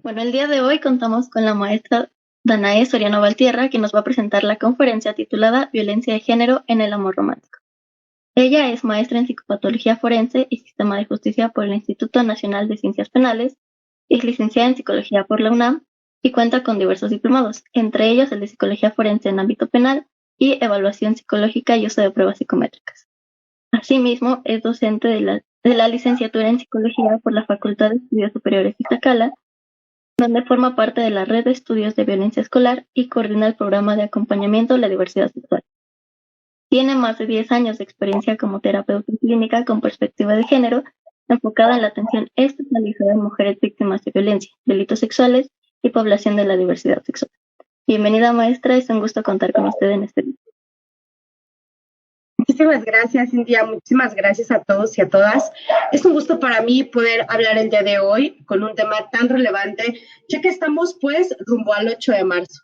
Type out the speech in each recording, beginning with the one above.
Bueno, el día de hoy contamos con la maestra Danae Soriano Valtierra, que nos va a presentar la conferencia titulada Violencia de Género en el Amor Romántico. Ella es maestra en Psicopatología Forense y Sistema de Justicia por el Instituto Nacional de Ciencias Penales, es licenciada en Psicología por la UNAM y cuenta con diversos diplomados, entre ellos el de Psicología Forense en ámbito penal y Evaluación Psicológica y uso de pruebas psicométricas. Asimismo, es docente de la licenciatura en Psicología por la Facultad de Estudios Superiores Iztacala, donde forma parte de la Red de Estudios de Violencia Escolar y coordina el programa de acompañamiento a la diversidad sexual. Tiene más de 10 años de experiencia como terapeuta clínica con perspectiva de género, enfocada en la atención especializada en mujeres víctimas de violencia, delitos sexuales y población de la diversidad sexual. Bienvenida, maestra, es un gusto contar con usted en este video. Muchísimas gracias, Cintia. Muchísimas gracias a todos y a todas. Es un gusto para mí poder hablar el día de hoy con un tema tan relevante, ya que estamos pues rumbo al 8 de marzo.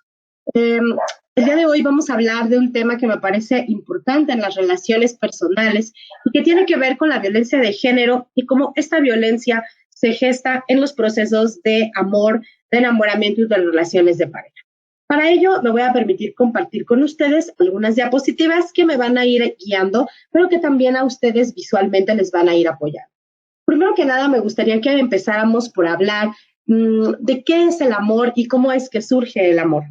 El día de hoy vamos a hablar de un tema que me parece importante en las relaciones personales y que tiene que ver con la violencia de género y cómo esta violencia se gesta en los procesos de amor, de enamoramiento y de relaciones de pareja. Para ello, me voy a permitir compartir con ustedes algunas diapositivas que me van a ir guiando, pero que también a ustedes visualmente les van a ir apoyando. Primero que nada, me gustaría que empezáramos por hablar de qué es el amor y cómo es que surge el amor.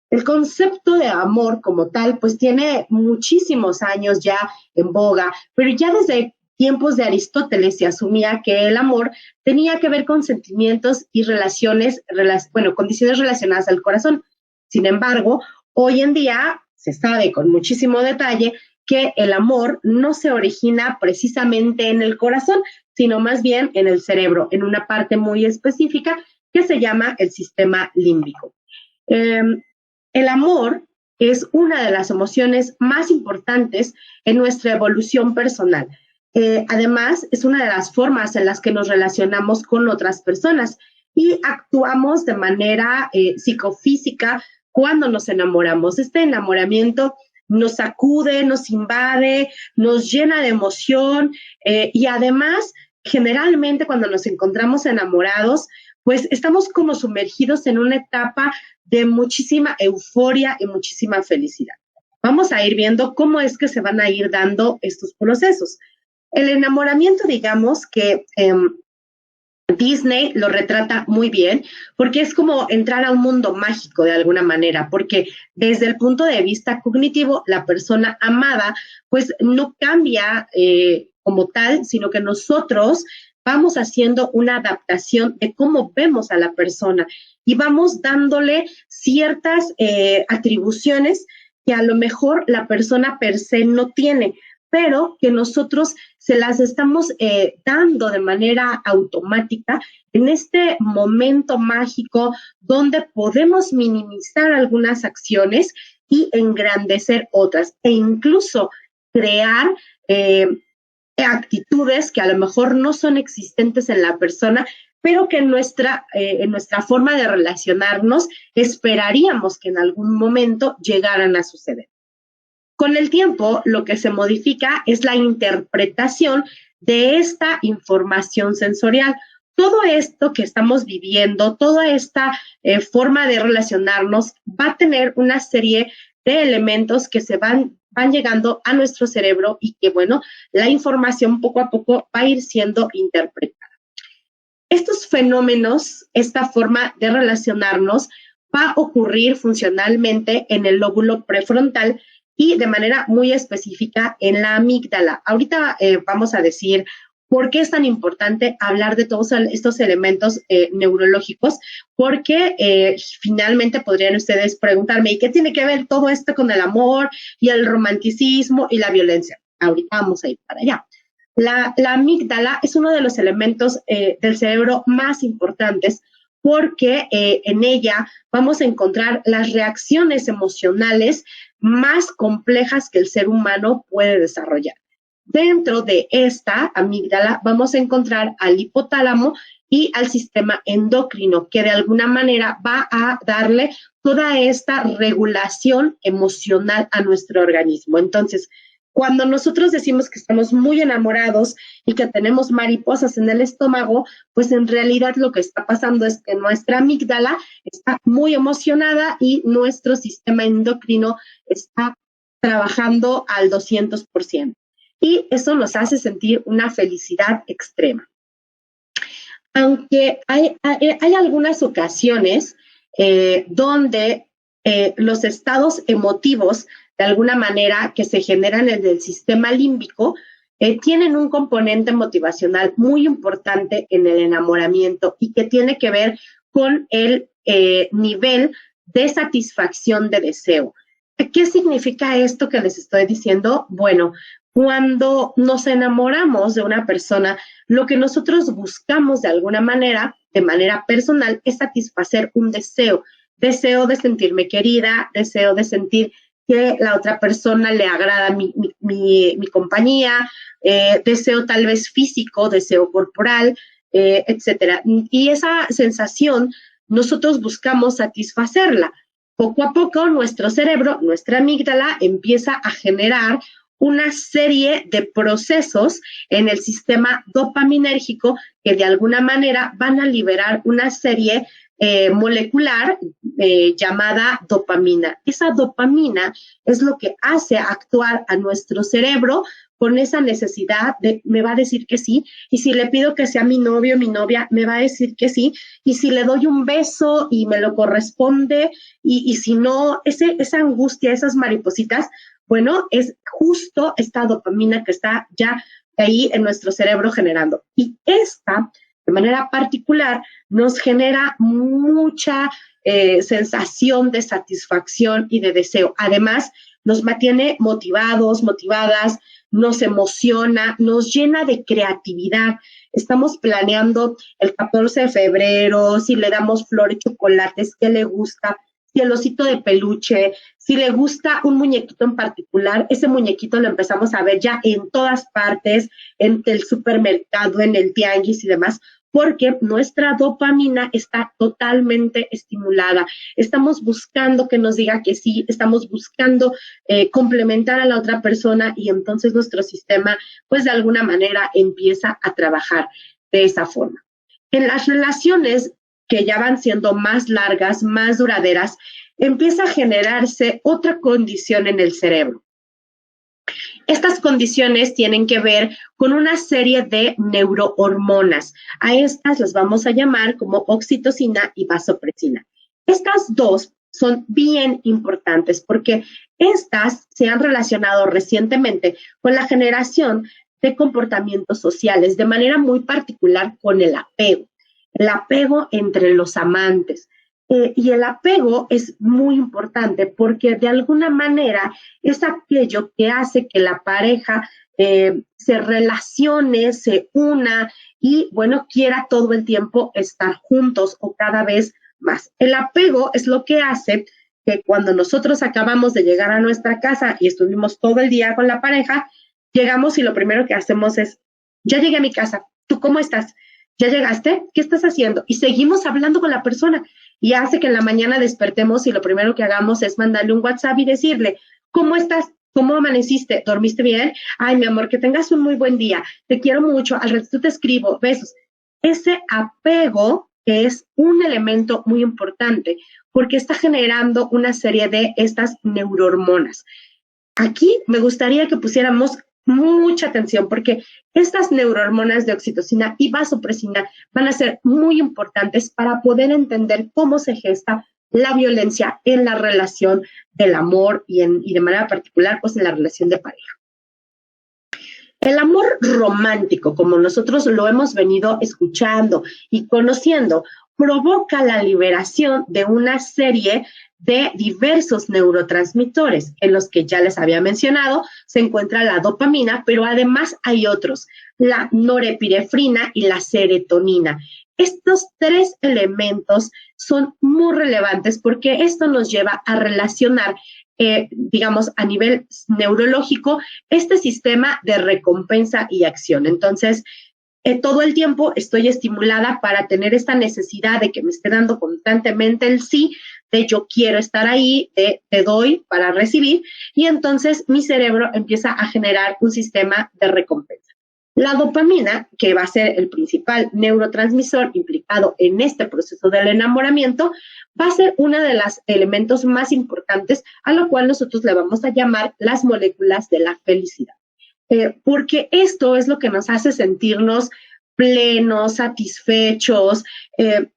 El concepto de amor como tal, pues tiene muchísimos años ya en boga, pero ya desde tiempos de Aristóteles se asumía que el amor tenía que ver con sentimientos y condiciones relacionadas al corazón. Sin embargo, hoy en día se sabe con muchísimo detalle que el amor no se origina precisamente en el corazón, sino más bien en el cerebro, en una parte muy específica que se llama el sistema límbico. El amor es una de las emociones más importantes en nuestra evolución personal. Además, es una de las formas en las que nos relacionamos con otras personas y actuamos de manera psicofísica cuando nos enamoramos. Este enamoramiento nos sacude, nos invade, nos llena de emoción y además, generalmente cuando nos encontramos enamorados, pues estamos como sumergidos en una etapa de muchísima euforia y muchísima felicidad. Vamos a ir viendo cómo es que se van a ir dando estos procesos. El enamoramiento, digamos que Disney lo retrata muy bien porque es como entrar a un mundo mágico de alguna manera, porque desde el punto de vista cognitivo, la persona amada pues no cambia como tal, sino que nosotros vamos haciendo una adaptación de cómo vemos a la persona y vamos dándole ciertas atribuciones que a lo mejor la persona per se no tiene, pero que nosotros se las estamos dando de manera automática en este momento mágico donde podemos minimizar algunas acciones y engrandecer otras e incluso crear actitudes que a lo mejor no son existentes en la persona, pero que en nuestra forma de relacionarnos esperaríamos que en algún momento llegaran a suceder. Con el tiempo, lo que se modifica es la interpretación de esta información sensorial. Todo esto que estamos viviendo, toda esta forma de relacionarnos va a tener una serie de elementos que se van llegando a nuestro cerebro y que, bueno, la información poco a poco va a ir siendo interpretada. Estos fenómenos, esta forma de relacionarnos, va a ocurrir funcionalmente en el lóbulo prefrontal y de manera muy específica en la amígdala. Ahorita vamos a decir por qué es tan importante hablar de todos estos elementos neurológicos, porque finalmente podrían ustedes preguntarme, ¿y qué tiene que ver todo esto con el amor y el romanticismo y la violencia? Ahorita vamos a ir para allá. La amígdala es uno de los elementos del cerebro más importantes porque en ella vamos a encontrar las reacciones emocionales más complejas que el ser humano puede desarrollar. Dentro de esta amígdala vamos a encontrar al hipotálamo y al sistema endocrino, que de alguna manera va a darle toda esta regulación emocional a nuestro organismo. Entonces, Cuando nosotros decimos que estamos muy enamorados y que tenemos mariposas en el estómago, pues en realidad lo que está pasando es que nuestra amígdala está muy emocionada y nuestro sistema endocrino está trabajando al 200%. Y eso nos hace sentir una felicidad extrema. Aunque hay algunas ocasiones donde los estados emotivos, de alguna manera, que se generan en el sistema límbico, tienen un componente motivacional muy importante en el enamoramiento y que tiene que ver con el nivel de satisfacción de deseo. ¿Qué significa esto que les estoy diciendo? Bueno, cuando nos enamoramos de una persona, lo que nosotros buscamos de alguna manera, de manera personal, es satisfacer un deseo. Deseo de sentirme querida, deseo de sentir que la otra persona le agrada mi compañía, deseo tal vez físico, deseo corporal, etcétera. Y esa sensación nosotros buscamos satisfacerla. Poco a poco nuestro cerebro, nuestra amígdala, empieza a generar una serie de procesos en el sistema dopaminérgico que de alguna manera van a liberar una serie molecular llamada dopamina. Esa dopamina es lo que hace actuar a nuestro cerebro con esa necesidad de, me va a decir que sí, y si le pido que sea mi novio, mi novia, me va a decir que sí, y si le doy un beso y me lo corresponde, y si no, esa angustia, esas maripositas, bueno, es justo esta dopamina que está ya ahí en nuestro cerebro generando. Y esta, de manera particular, nos genera mucha sensación de satisfacción y de deseo. Además, nos mantiene motivados, motivadas, nos emociona, nos llena de creatividad. Estamos planeando el 14 de febrero, si le damos flores, chocolates, qué le gusta, si el osito de peluche, si le gusta un muñequito en particular, ese muñequito lo empezamos a ver ya en todas partes, en el supermercado, en el tianguis y demás, porque nuestra dopamina está totalmente estimulada. Estamos buscando que nos diga que sí, estamos buscando complementar a la otra persona y entonces nuestro sistema, pues de alguna manera empieza a trabajar de esa forma. En las relaciones que ya van siendo más largas, más duraderas, empieza a generarse otra condición en el cerebro. Estas condiciones tienen que ver con una serie de neurohormonas. A estas las vamos a llamar como oxitocina y vasopresina. Estas dos son bien importantes porque estas se han relacionado recientemente con la generación de comportamientos sociales, de manera muy particular con el apego entre los amantes. Y el apego es muy importante porque de alguna manera es aquello que hace que la pareja se relacione, se una y, bueno, quiera todo el tiempo estar juntos o cada vez más. El apego es lo que hace que cuando nosotros acabamos de llegar a nuestra casa y estuvimos todo el día con la pareja, llegamos y lo primero que hacemos es, ya llegué a mi casa, ¿tú cómo estás? ¿Ya llegaste? ¿Qué estás haciendo? Y seguimos hablando con la persona y hace que en la mañana despertemos y lo primero que hagamos es mandarle un WhatsApp y decirle, ¿cómo estás? ¿Cómo amaneciste? ¿Dormiste bien? Ay, mi amor, que tengas un muy buen día. Te quiero mucho. Al ratito te escribo. Besos. Ese apego es un elemento muy importante porque está generando una serie de estas neurohormonas. Aquí me gustaría que pusiéramos mucha atención porque estas neurohormonas de oxitocina y vasopresina van a ser muy importantes para poder entender cómo se gesta la violencia en la relación del amor y de manera particular pues en la relación de pareja. El amor romántico, como nosotros lo hemos venido escuchando y conociendo, provoca la liberación de una serie de diversos neurotransmisores, en los que ya les había mencionado, se encuentra la dopamina, pero además hay otros, la norepinefrina y la serotonina. Estos tres elementos son muy relevantes porque esto nos lleva a relacionar, digamos, a nivel neurológico, este sistema de recompensa y acción. Entonces, todo el tiempo estoy estimulada para tener esta necesidad de que me esté dando constantemente el sí, de yo quiero estar ahí, de te doy para recibir, y entonces mi cerebro empieza a generar un sistema de recompensa. La dopamina, que va a ser el principal neurotransmisor implicado en este proceso del enamoramiento, va a ser uno de los elementos más importantes, a lo cual nosotros le vamos a llamar las moléculas de la felicidad. Porque esto es lo que nos hace sentirnos plenos, satisfechos,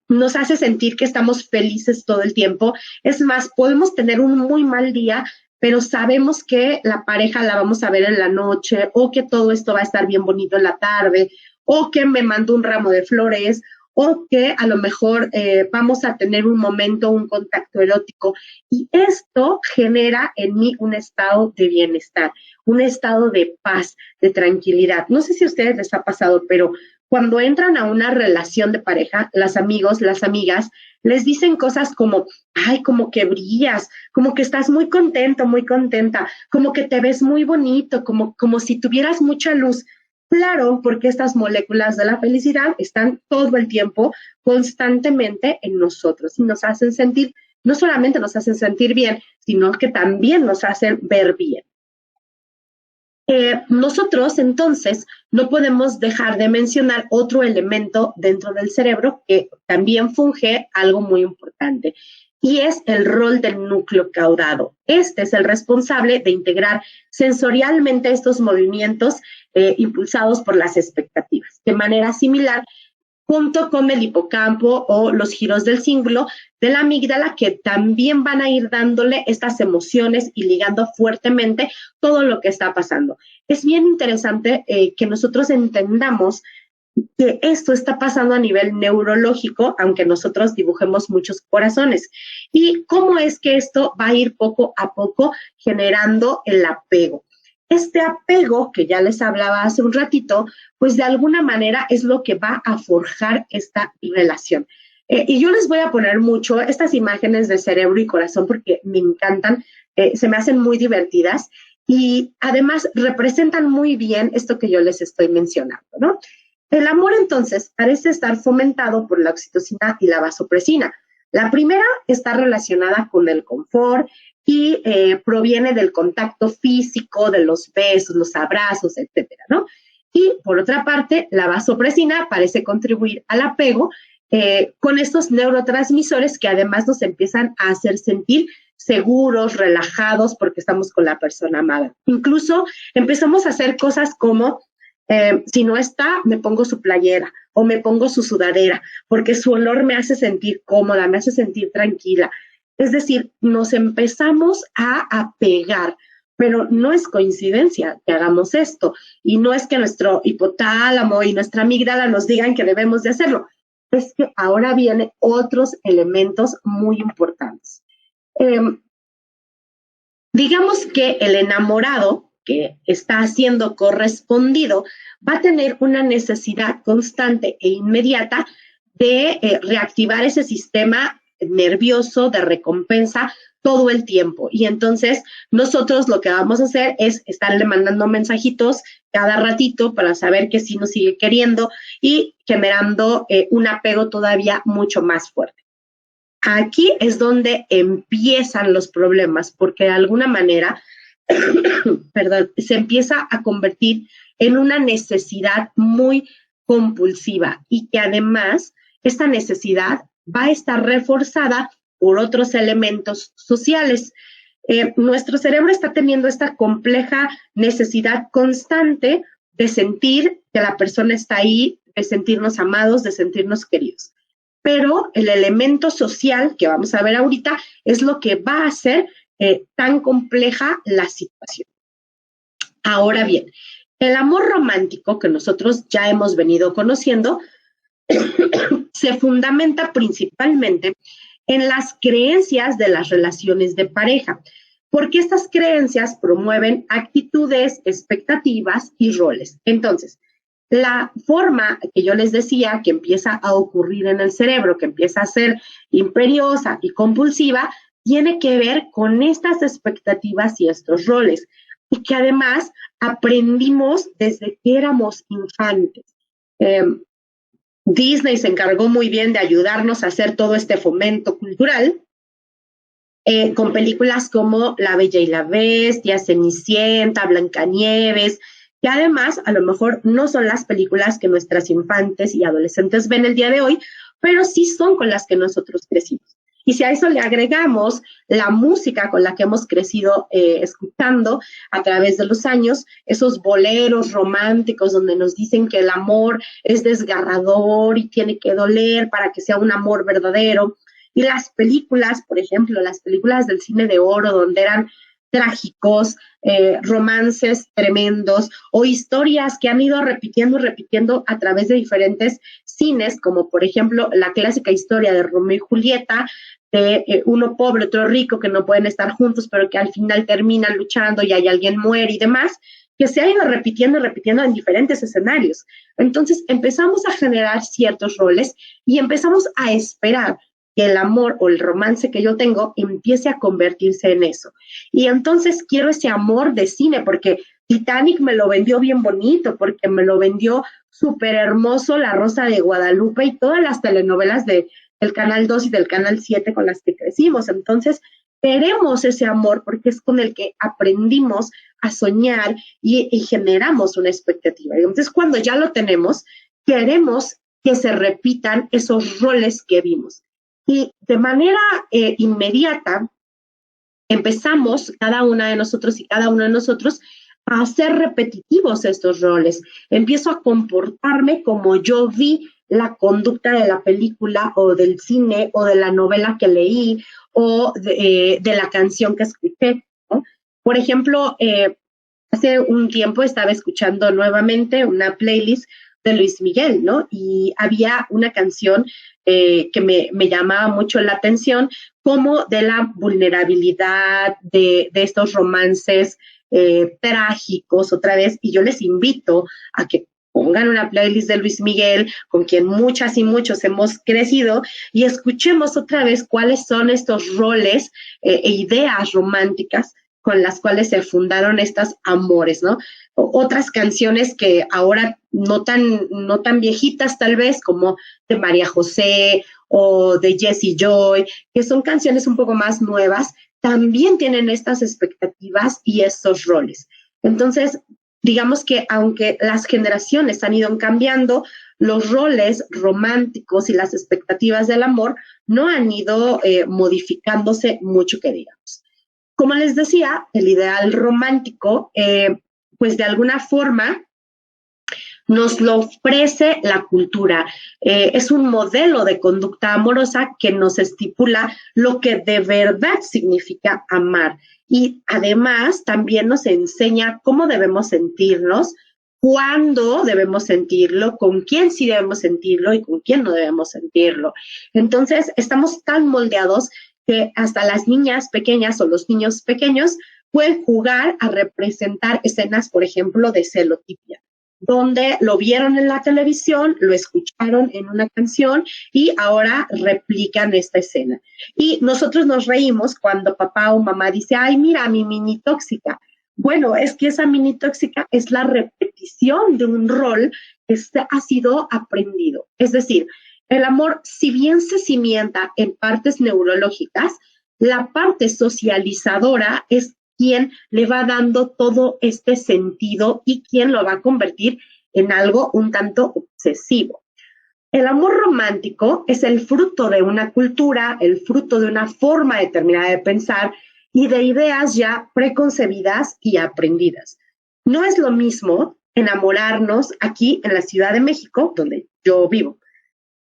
nos hace sentir que estamos felices todo el tiempo. Es más, podemos tener un muy mal día, pero sabemos que la pareja la vamos a ver en la noche, o que todo esto va a estar bien bonito en la tarde, o que me mandó un ramo de flores, o que a lo mejor vamos a tener un momento, un contacto erótico. Y esto genera en mí un estado de bienestar, un estado de paz, de tranquilidad. No sé si a ustedes les ha pasado, pero cuando entran a una relación de pareja, los amigos, las amigas, les dicen cosas como, ay, como que brillas, como que estás muy contento, muy contenta, como que te ves muy bonito, como si tuvieras mucha luz. Claro, porque estas moléculas de la felicidad están todo el tiempo, constantemente en nosotros y nos hacen sentir, no solamente nos hacen sentir bien, sino que también nos hacen ver bien. Nosotros entonces no podemos dejar de mencionar otro elemento dentro del cerebro que también funge algo muy importante, y es el rol del núcleo caudado. Este es el responsable de integrar sensorialmente estos movimientos impulsados por las expectativas. De manera similar, junto con el hipocampo o los giros del cíngulo de la amígdala, que también van a ir dándole estas emociones y ligando fuertemente todo lo que está pasando. Es bien interesante que nosotros entendamos que esto está pasando a nivel neurológico, aunque nosotros dibujemos muchos corazones. Y cómo es que esto va a ir poco a poco generando el apego. Este apego que ya les hablaba hace un ratito, pues de alguna manera es lo que va a forjar esta relación. Y yo les voy a poner mucho estas imágenes de cerebro y corazón porque me encantan, se me hacen muy divertidas y además representan muy bien esto que yo les estoy mencionando, ¿no? El amor entonces parece estar fomentado por la oxitocina y la vasopresina. La primera está relacionada con el confort y proviene del contacto físico, de los besos, los abrazos, etcétera, ¿no? Y por otra parte, la vasopresina parece contribuir al apego con estos neurotransmisores que además nos empiezan a hacer sentir seguros, relajados, porque estamos con la persona amada. Incluso empezamos a hacer cosas como, si no está, me pongo su playera o me pongo su sudadera, porque su olor me hace sentir cómoda, me hace sentir tranquila. Es decir, nos empezamos a apegar, pero no es coincidencia que hagamos esto. Y no es que nuestro hipotálamo y nuestra amígdala nos digan que debemos de hacerlo. Es que ahora vienen otros elementos muy importantes. Digamos que el enamorado que está siendo correspondido va a tener una necesidad constante e inmediata de reactivar ese sistema nervioso de recompensa todo el tiempo. Y entonces nosotros lo que vamos a hacer es estarle mandando mensajitos cada ratito para saber que sí nos sigue queriendo y generando un apego todavía mucho más fuerte. Aquí es donde empiezan los problemas, porque de alguna manera, perdón, se empieza a convertir en una necesidad muy compulsiva y que además esta necesidad va a estar reforzada por otros elementos sociales. Nuestro cerebro está teniendo esta compleja necesidad constante de sentir que la persona está ahí, de sentirnos amados, de sentirnos queridos. Pero el elemento social que vamos a ver ahorita es lo que va a hacer tan compleja la situación. Ahora bien, el amor romántico que nosotros ya hemos venido conociendo se fundamenta principalmente en las creencias de las relaciones de pareja, porque estas creencias promueven actitudes, expectativas y roles. Entonces, la forma que yo les decía que empieza a ocurrir en el cerebro, que empieza a ser imperiosa y compulsiva, tiene que ver con estas expectativas y estos roles, y que además aprendimos desde que éramos infantes. Disney se encargó muy bien de ayudarnos a hacer todo este fomento cultural, con películas como La Bella y la Bestia, Cenicienta, Blancanieves, que además a lo mejor no son las películas que nuestras infantes y adolescentes ven el día de hoy, pero sí son con las que nosotros crecimos. Y si a eso le agregamos la música con la que hemos crecido escuchando a través de los años, esos boleros románticos donde nos dicen que el amor es desgarrador y tiene que doler para que sea un amor verdadero. Y las películas, por ejemplo, las películas del cine de oro, donde eran trágicos, romances tremendos o historias que han ido repitiendo y repitiendo a través de diferentes cines, como por ejemplo la clásica historia de Romeo y Julieta, de uno pobre, otro rico, que no pueden estar juntos, pero que al final terminan luchando y hay alguien muere y demás, que se ha ido repitiendo y repitiendo en diferentes escenarios. Entonces empezamos a generar ciertos roles y empezamos a esperar que el amor o el romance que yo tengo empiece a convertirse en eso. Y entonces quiero ese amor de cine, porque Titanic me lo vendió bien bonito, porque me lo vendió súper hermoso La Rosa de Guadalupe y todas las telenovelas del Canal 2 y del Canal 7 con las que crecimos. Entonces, queremos ese amor porque es con el que aprendimos a soñar y generamos una expectativa. Y entonces, cuando ya lo tenemos, queremos que se repitan esos roles que vimos. Y de manera inmediata empezamos, cada una de nosotros y cada uno de nosotros, a hacer repetitivos estos roles. Empiezo a comportarme como yo vi la conducta de la película o del cine o de la novela que leí o de la canción que escuché, ¿no? Por ejemplo, hace un tiempo estaba escuchando nuevamente una playlist de Luis Miguel, ¿no? Y había una canción que me llamaba mucho la atención, como de la vulnerabilidad de estos romances trágicos otra vez, y yo les invito a que pongan una playlist de Luis Miguel, con quien muchas y muchos hemos crecido, y escuchemos otra vez cuáles son estos roles e ideas románticas con las cuales se fundaron estos amores, ¿no? Otras canciones que ahora no tan viejitas tal vez, como de María José o de Jessie Joy, que son canciones un poco más nuevas, también tienen estas expectativas y estos roles. Entonces, digamos que aunque las generaciones han ido cambiando, los roles románticos y las expectativas del amor no han ido modificándose mucho, que digamos. Como les decía, el ideal romántico, pues de alguna forma nos lo ofrece la cultura. Es un modelo de conducta amorosa que nos estipula lo que de verdad significa amar. Y además también nos enseña cómo debemos sentirnos, cuándo debemos sentirlo, con quién sí debemos sentirlo y con quién no debemos sentirlo. Entonces, estamos tan moldeados que hasta las niñas pequeñas o los niños pequeños pueden jugar a representar escenas, por ejemplo, de celotipia, donde lo vieron en la televisión, lo escucharon en una canción y ahora replican esta escena. Y nosotros nos reímos cuando papá o mamá dice, ay, mira, mi mini tóxica. Bueno, es que esa mini tóxica es la repetición de un rol que ha sido aprendido. Es decir, el amor, si bien se cimienta en partes neurológicas, la parte socializadora es quien le va dando todo este sentido y quien lo va a convertir en algo un tanto obsesivo. El amor romántico es el fruto de una cultura, el fruto de una forma determinada de pensar y de ideas ya preconcebidas y aprendidas. No es lo mismo enamorarnos aquí en la Ciudad de México, donde yo vivo,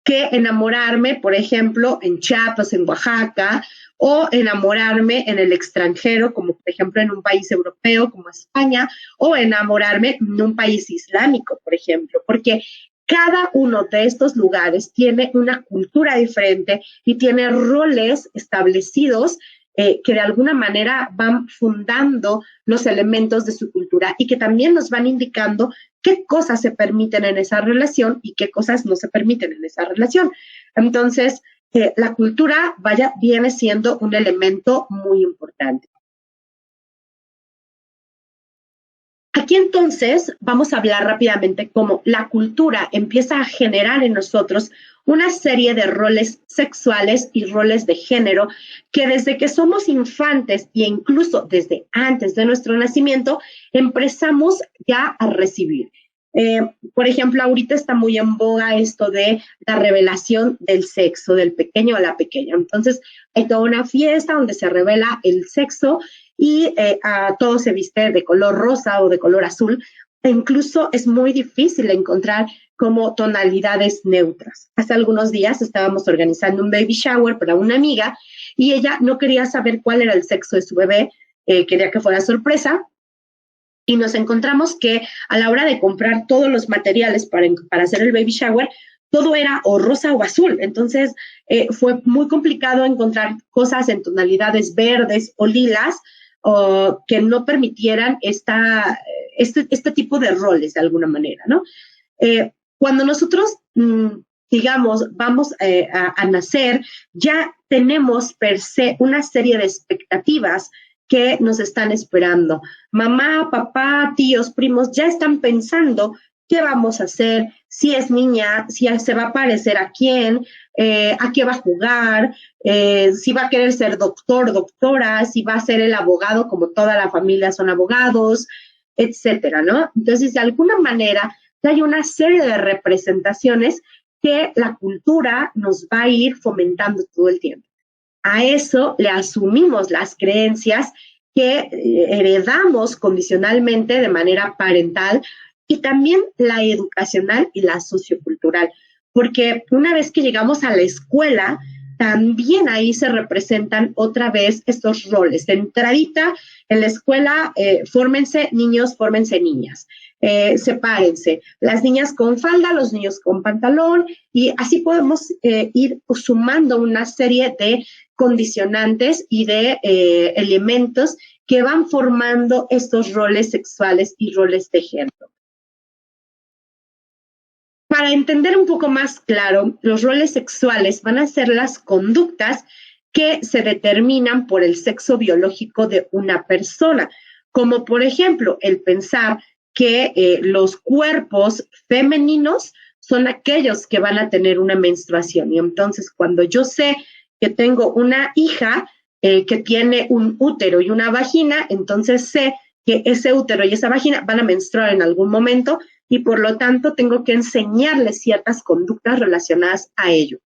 que enamorarme, por ejemplo, en Chiapas, en Oaxaca, o enamorarme en el extranjero, como por ejemplo en un país europeo como España, o enamorarme en un país islámico, por ejemplo, porque cada uno de estos lugares tiene una cultura diferente y tiene roles establecidos que de alguna manera van fundando los elementos de su cultura y que también nos van indicando qué cosas se permiten en esa relación y qué cosas no se permiten en esa relación. Entonces, la cultura, viene siendo un elemento muy importante. Aquí entonces vamos a hablar rápidamente cómo la cultura empieza a generar en nosotros una serie de roles sexuales y roles de género que desde que somos infantes e incluso desde antes de nuestro nacimiento empezamos ya a recibir. Por ejemplo, ahorita está muy en boga esto de la revelación del sexo del pequeño a la pequeña. Entonces, hay toda una fiesta donde se revela el sexo y todo se viste de color rosa o de color azul. E incluso es muy difícil encontrar como tonalidades neutras. Hace algunos días estábamos organizando un baby shower para una amiga y ella no quería saber cuál era el sexo de su bebé, quería que fuera sorpresa. Y nos encontramos que a la hora de comprar todos los materiales para hacer el baby shower, todo era o rosa o azul. Entonces, fue muy complicado encontrar cosas en tonalidades verdes o lilas que no permitieran este tipo de roles de alguna manera, ¿no? Cuando nosotros, digamos, vamos a nacer, ya tenemos per se una serie de expectativas que nos están esperando. Mamá, papá, tíos, primos, ya están pensando qué vamos a hacer, si es niña, si se va a parecer a quién, a qué va a jugar, si va a querer ser doctor, doctora, si va a ser el abogado, como toda la familia son abogados, etcétera, ¿no? Entonces, de alguna manera, hay una serie de representaciones que la cultura nos va a ir fomentando todo el tiempo. A eso le asumimos las creencias que heredamos condicionalmente de manera parental y también la educacional y la sociocultural, porque una vez que llegamos a la escuela, también ahí se representan otra vez estos roles. De entradita en la escuela, fórmense niños, fórmense niñas. Sepárense, las niñas con falda, los niños con pantalón, y así podemos ir sumando una serie de condicionantes y de elementos que van formando estos roles sexuales y roles de género. Para entender un poco más claro, los roles sexuales van a ser las conductas que se determinan por el sexo biológico de una persona, como por ejemplo el pensar que los cuerpos femeninos son aquellos que van a tener una menstruación. Y entonces, cuando yo sé que tengo una hija que tiene un útero y una vagina, entonces sé que ese útero y esa vagina van a menstruar en algún momento y por lo tanto tengo que enseñarles ciertas conductas relacionadas a ello.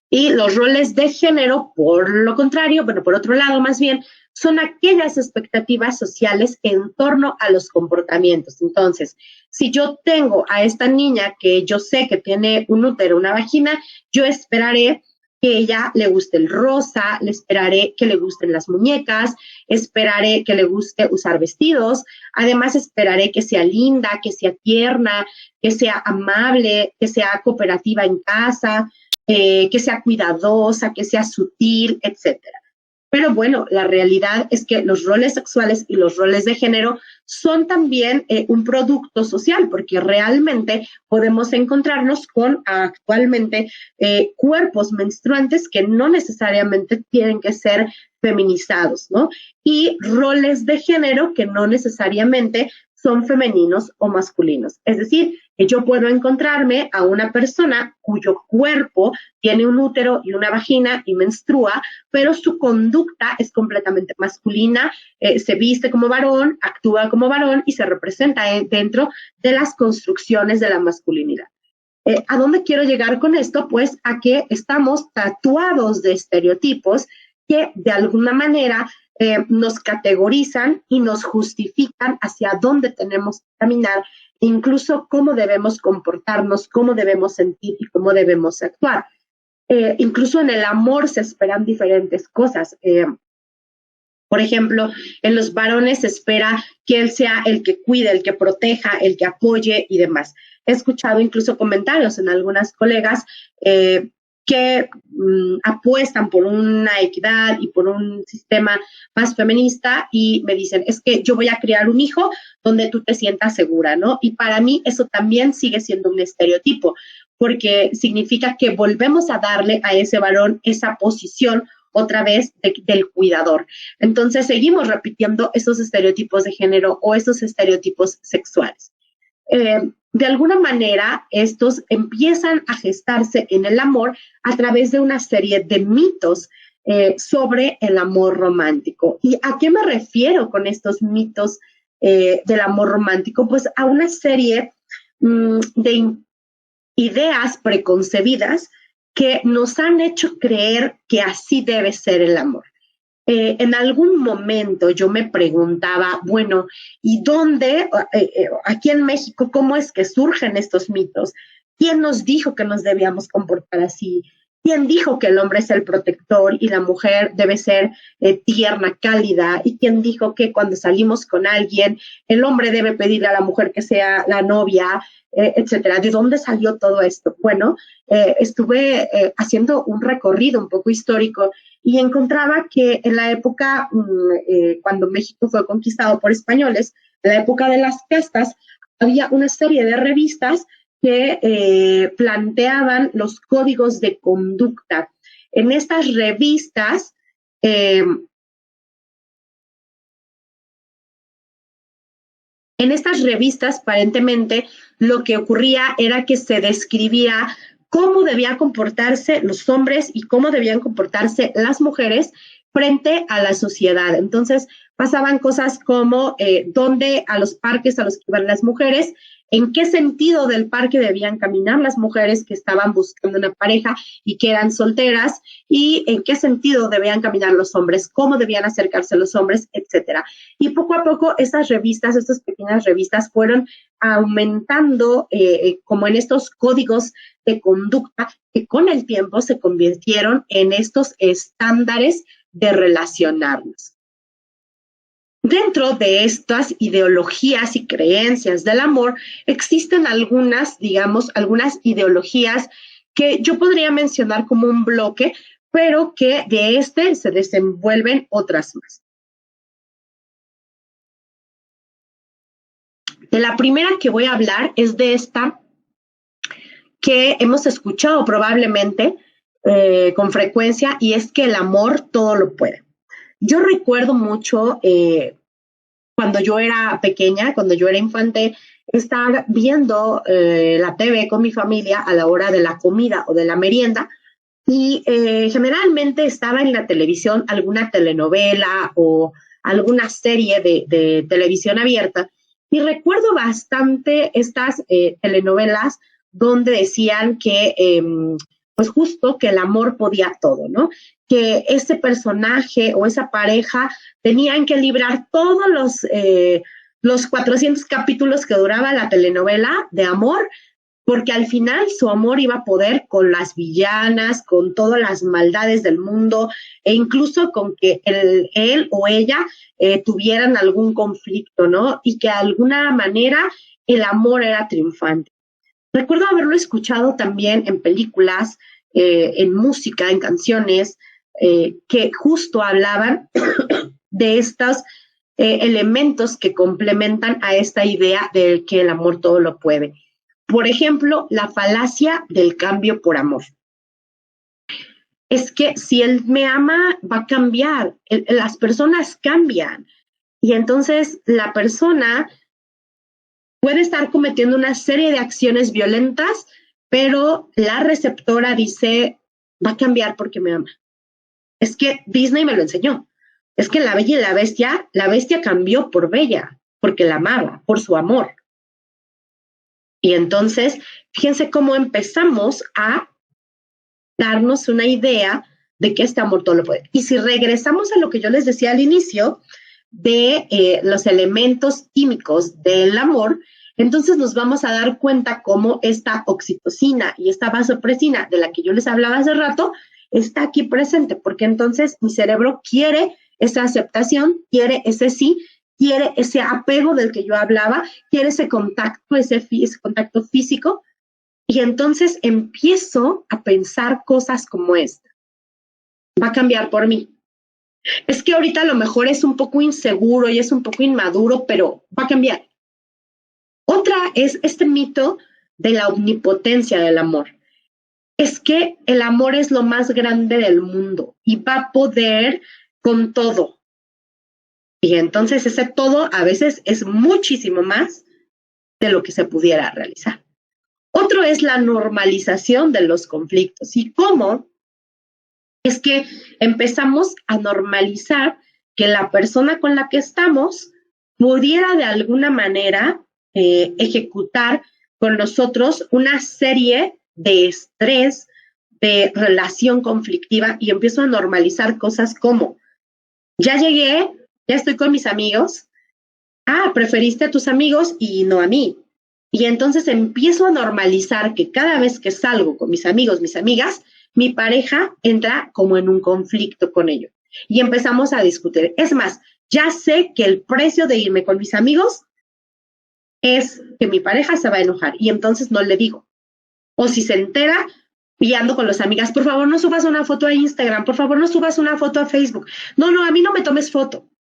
Y los roles de género, por lo contrario, bueno, por otro lado más bien, son aquellas expectativas sociales en torno a los comportamientos. Entonces, si yo tengo a esta niña que yo sé que tiene un útero, una vagina, yo esperaré que ella le guste el rosa, le esperaré que le gusten las muñecas, esperaré que le guste usar vestidos, además esperaré que sea linda, que sea tierna, que sea amable, que sea cooperativa en casa, que sea cuidadosa, que sea sutil, etcétera. Pero bueno, la realidad es que los roles sexuales y los roles de género son también un producto social, porque realmente podemos encontrarnos con actualmente cuerpos menstruantes que no necesariamente tienen que ser feminizados, ¿no? Y roles de género que no necesariamente son femeninos o masculinos. Es decir, que yo puedo encontrarme a una persona cuyo cuerpo tiene un útero y una vagina y menstrua, pero su conducta es completamente masculina, se viste como varón, actúa como varón y se representa dentro de las construcciones de la masculinidad. ¿A dónde quiero llegar con esto? Pues a que estamos tatuados de estereotipos que de alguna manera nos categorizan y nos justifican hacia dónde tenemos que caminar, incluso cómo debemos comportarnos, cómo debemos sentir y cómo debemos actuar. Incluso en el amor se esperan diferentes cosas. Por ejemplo, en los varones se espera que él sea el que cuide, el que proteja, el que apoye y demás. He escuchado incluso comentarios en algunas colegas que apuestan por una equidad y por un sistema más feminista y me dicen, es que yo voy a criar un hijo donde tú te sientas segura, ¿no? Y para mí eso también sigue siendo un estereotipo, porque significa que volvemos a darle a ese varón esa posición otra vez del cuidador. Entonces seguimos repitiendo esos estereotipos de género o esos estereotipos sexuales. De alguna manera, estos empiezan a gestarse en el amor a través de una serie de mitos sobre el amor romántico. ¿Y a qué me refiero con estos mitos del amor romántico? Pues a una serie de ideas preconcebidas que nos han hecho creer que así debe ser el amor. En algún momento yo me preguntaba, bueno, ¿y dónde, aquí en México, cómo es que surgen estos mitos? ¿Quién nos dijo que nos debíamos comportar así? ¿Quién dijo que el hombre es el protector y la mujer debe ser tierna, cálida? ¿Y quién dijo que cuando salimos con alguien, el hombre debe pedirle a la mujer que sea la novia, etcétera? ¿De dónde salió todo esto? Bueno, estuve haciendo un recorrido un poco histórico y encontraba que en la época, cuando México fue conquistado por españoles, en la época de las castas, había una serie de revistas que planteaban los códigos de conducta. En estas revistas, aparentemente, lo que ocurría era que se describía cómo debían comportarse los hombres y cómo debían comportarse las mujeres frente a la sociedad. Entonces, pasaban cosas como dónde a los parques a los que iban las mujeres, en qué sentido del parque debían caminar las mujeres que estaban buscando una pareja y que eran solteras, y en qué sentido debían caminar los hombres, cómo debían acercarse los hombres, etcétera. Y poco a poco estas revistas, estas pequeñas revistas, fueron aumentando como en estos códigos de conducta que con el tiempo se convirtieron en estos estándares de relacionarnos. Dentro de estas ideologías y creencias del amor, existen algunas ideologías que yo podría mencionar como un bloque, pero que de este se desenvuelven otras más. De la primera que voy a hablar es de esta que hemos escuchado probablemente con frecuencia, y es que el amor todo lo puede. Yo recuerdo mucho cuando yo era pequeña, cuando yo era infante, estar viendo la TV con mi familia a la hora de la comida o de la merienda, y generalmente estaba en la televisión alguna telenovela o alguna serie de televisión abierta, y recuerdo bastante estas telenovelas donde decían que pues justo que el amor podía todo, ¿no? Que ese personaje o esa pareja tenían que librar todos los 400 capítulos que duraba la telenovela de amor, porque al final su amor iba a poder con las villanas, con todas las maldades del mundo, e incluso con que él o ella tuvieran algún conflicto, ¿no? Y que de alguna manera el amor era triunfante. Recuerdo haberlo escuchado también en películas, en música, en canciones, que justo hablaban de estos elementos que complementan a esta idea de que el amor todo lo puede. Por ejemplo, la falacia del cambio por amor. Es que si él me ama, va a cambiar. Las personas cambian. Y entonces la persona puede estar cometiendo una serie de acciones violentas, pero la receptora dice, va a cambiar porque me ama. Es que Disney me lo enseñó. Es que La Bella y la Bestia cambió por Bella, porque la amaba, por su amor. Y entonces, fíjense cómo empezamos a darnos una idea de que este amor todo lo puede. Y si regresamos a lo que yo les decía al inicio de los elementos químicos del amor, entonces nos vamos a dar cuenta cómo esta oxitocina y esta vasopresina de la que yo les hablaba hace rato está aquí presente, porque entonces mi cerebro quiere esa aceptación, quiere ese sí, quiere ese apego del que yo hablaba, quiere ese contacto, ese contacto físico, y entonces empiezo a pensar cosas como esta. Va a cambiar por mí. Es que ahorita a lo mejor es un poco inseguro y es un poco inmaduro, pero va a cambiar. Otra es este mito de la omnipotencia del amor. es que el amor es lo más grande del mundo y va a poder con todo. Y entonces ese todo a veces es muchísimo más de lo que se pudiera realizar. Otro es la normalización de los conflictos. ¿Y cómo? Es que empezamos a normalizar que la persona con la que estamos pudiera de alguna manera ejecutar con nosotros una serie de estrés, de relación conflictiva, y empiezo a normalizar cosas como, ya llegué, ya estoy con mis amigos, preferiste a tus amigos y no a mí. Y entonces empiezo a normalizar que cada vez que salgo con mis amigos, mis amigas, mi pareja entra como en un conflicto con ello. Y empezamos a discutir. Es más, ya sé que el precio de irme con mis amigos es que mi pareja se va a enojar y entonces no le digo. O si se entera y ando con las amigas, por favor no subas una foto a Instagram, por favor no subas una foto a Facebook. No, a mí no me tomes foto.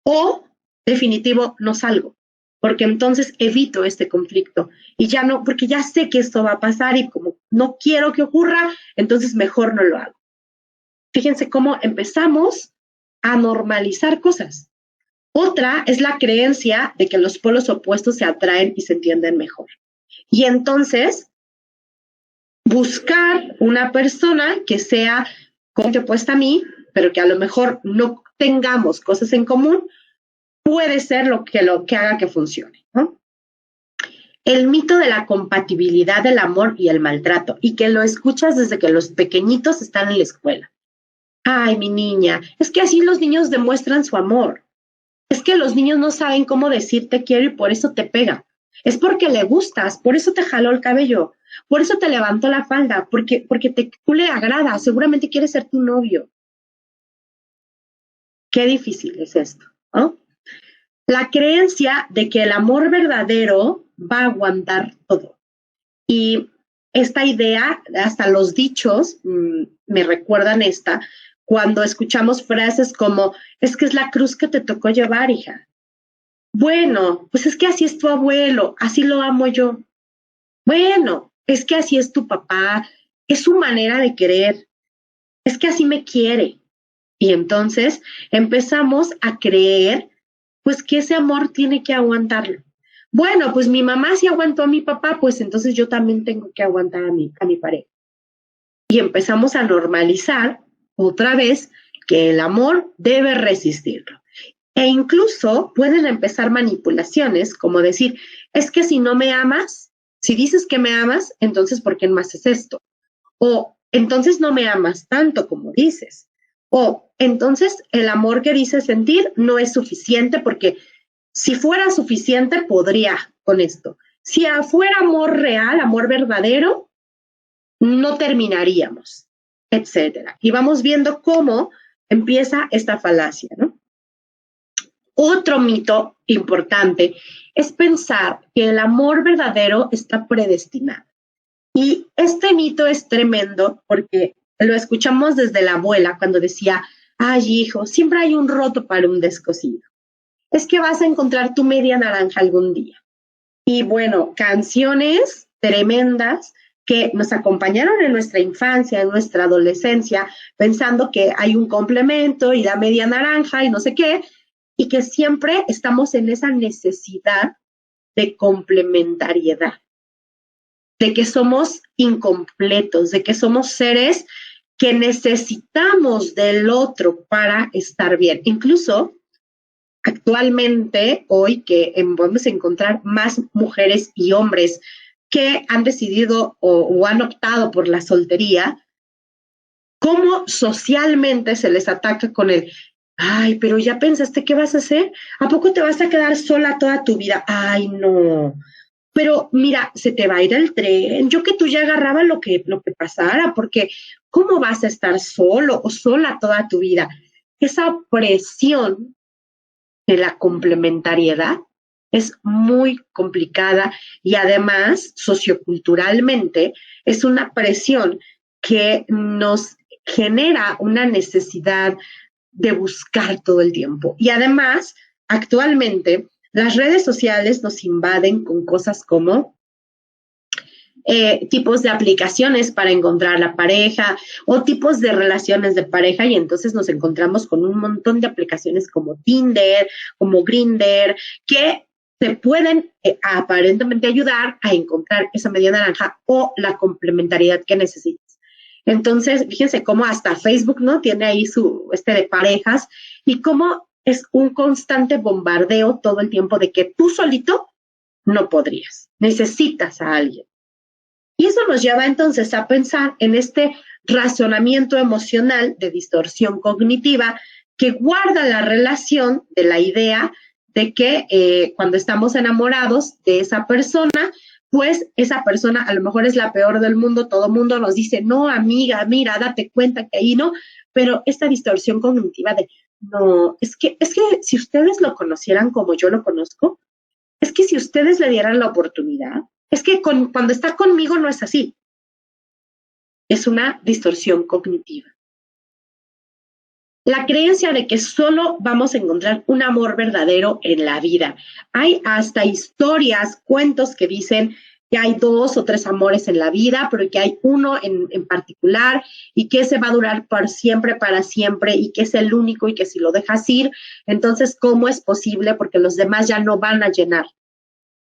O definitivo, no salgo, porque entonces evito este conflicto y ya no, porque ya sé que esto va a pasar y como no quiero que ocurra, entonces mejor no lo hago. Fíjense cómo empezamos a normalizar cosas. Otra es la creencia de que los polos opuestos se atraen y se entienden mejor. Y entonces, buscar una persona que sea opuesta a mí, pero que a lo mejor no tengamos cosas en común, puede ser lo que haga que funcione, ¿no? El mito de la compatibilidad del amor y el maltrato, y que lo escuchas desde que los pequeñitos están en la escuela. Ay, mi niña, es que así los niños demuestran su amor. Es que los niños no saben cómo decir te quiero y por eso te pega. Es porque le gustas, por eso te jaló el cabello, por eso te levantó la falda, porque tú le agradas, seguramente quiere ser tu novio. Qué difícil es esto, ¿no? La creencia de que el amor verdadero va a aguantar todo. Y esta idea, hasta los dichos, me recuerdan cuando escuchamos frases como, es que es la cruz que te tocó llevar, hija. Bueno, pues es que así es tu abuelo, así lo amo yo. Bueno, es que así es tu papá, es su manera de querer, es que así me quiere. Y entonces empezamos a creer pues que ese amor tiene que aguantarlo. Bueno, pues mi mamá sí aguantó a mi papá, pues entonces yo también tengo que aguantar a mi pareja. Y empezamos a normalizar otra vez que el amor debe resistirlo. E incluso pueden empezar manipulaciones como decir, es que si no me amas, si dices que me amas, entonces ¿por qué más es esto? O entonces no me amas tanto como dices. O entonces el amor que dices sentir no es suficiente porque si fuera suficiente podría con esto. Si fuera amor real, amor verdadero, no terminaríamos, etcétera. Y vamos viendo cómo empieza esta falacia, ¿no? Otro mito importante es pensar que el amor verdadero está predestinado. Y este mito es tremendo porque lo escuchamos desde la abuela cuando decía, ay hijo, siempre hay un roto para un descosido. Es que vas a encontrar tu media naranja algún día. Y bueno, canciones tremendas que nos acompañaron en nuestra infancia, en nuestra adolescencia, pensando que hay un complemento y la media naranja y no sé qué, y que siempre estamos en esa necesidad de complementariedad, de que somos incompletos, de que somos seres que necesitamos del otro para estar bien. Incluso actualmente, hoy que podemos encontrar más mujeres y hombres que han decidido o han optado por la soltería, cómo socialmente se les ataca con el, ay, pero ya pensaste qué vas a hacer, ¿a poco te vas a quedar sola toda tu vida? Ay, no, pero mira, se te va a ir el tren, yo que tú ya agarraba lo que pasara, porque ¿cómo vas a estar solo o sola toda tu vida? Esa presión de la complementariedad es muy complicada y además socioculturalmente es una presión que nos genera una necesidad de buscar todo el tiempo. Y además, actualmente, las redes sociales nos invaden con cosas como tipos de aplicaciones para encontrar la pareja o tipos de relaciones de pareja, y entonces nos encontramos con un montón de aplicaciones como Tinder, como Grindr, que te pueden aparentemente ayudar a encontrar esa media naranja o la complementariedad que necesitas. Entonces, fíjense cómo hasta Facebook, ¿no? Tiene ahí su de parejas, y cómo es un constante bombardeo todo el tiempo de que tú solito no podrías, necesitas a alguien. Y eso nos lleva entonces a pensar en este razonamiento emocional de distorsión cognitiva que guarda la relación de la idea de que cuando estamos enamorados de esa persona, pues esa persona a lo mejor es la peor del mundo, todo el mundo nos dice, no, amiga, mira, date cuenta que ahí no, pero esta distorsión cognitiva de, no, es que si ustedes lo conocieran como yo lo conozco, es que si ustedes le dieran la oportunidad, es que cuando está conmigo no es así. Es una distorsión cognitiva. La creencia de que solo vamos a encontrar un amor verdadero en la vida. Hay hasta historias, cuentos que dicen que hay 2 o 3 amores en la vida, pero que hay uno en particular y que ese va a durar por siempre, para siempre, y que es el único, y que si lo dejas ir, entonces, ¿cómo es posible? Porque los demás ya no van a llenar.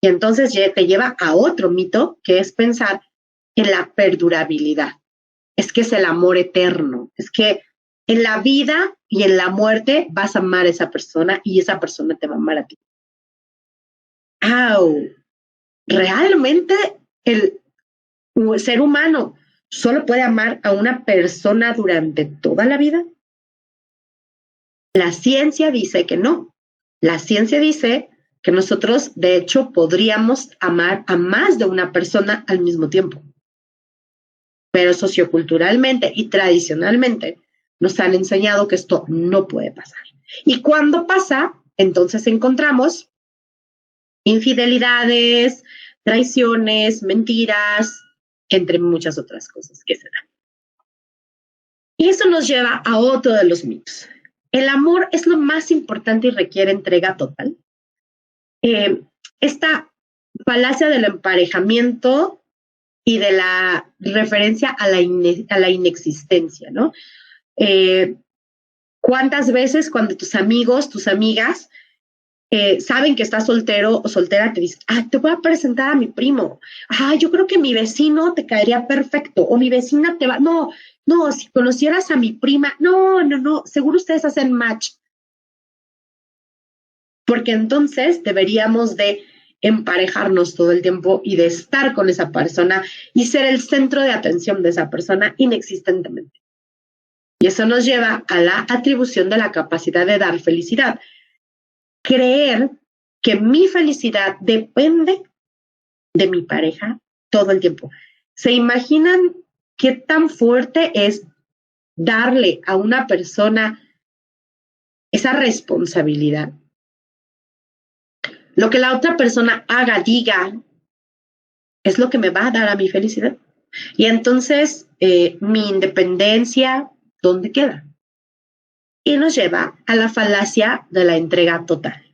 Y entonces te lleva a otro mito, que es pensar en la perdurabilidad. Es que es el amor eterno. Es que en la vida y en la muerte vas a amar a esa persona y esa persona te va a amar a ti. ¡Au! ¿Realmente el ser humano solo puede amar a una persona durante toda la vida? La ciencia dice que no. La ciencia dice que nosotros, de hecho, podríamos amar a más de una persona al mismo tiempo. Pero socioculturalmente y tradicionalmente nos han enseñado que esto no puede pasar. Y cuando pasa, entonces encontramos infidelidades, traiciones, mentiras, entre muchas otras cosas que se dan. Y eso nos lleva a otro de los mitos. El amor es lo más importante y requiere entrega total. Esta falacia del emparejamiento y de la referencia a la inexistencia, ¿no? ¿Cuántas veces cuando tus amigos, tus amigas saben que estás soltero o soltera, te dicen, te voy a presentar a mi primo, yo creo que mi vecino te caería perfecto, o mi vecina te va, no, si conocieras a mi prima, no, seguro ustedes hacen match. Porque entonces deberíamos de emparejarnos todo el tiempo y de estar con esa persona y ser el centro de atención de esa persona inexistentemente. Y eso nos lleva a la atribución de la capacidad de dar felicidad. Creer que mi felicidad depende de mi pareja todo el tiempo. ¿Se imaginan qué tan fuerte es darle a una persona esa responsabilidad? Lo que la otra persona haga, diga, es lo que me va a dar a mi felicidad. Y entonces, mi independencia, ¿dónde queda? Y nos lleva a la falacia de la entrega total.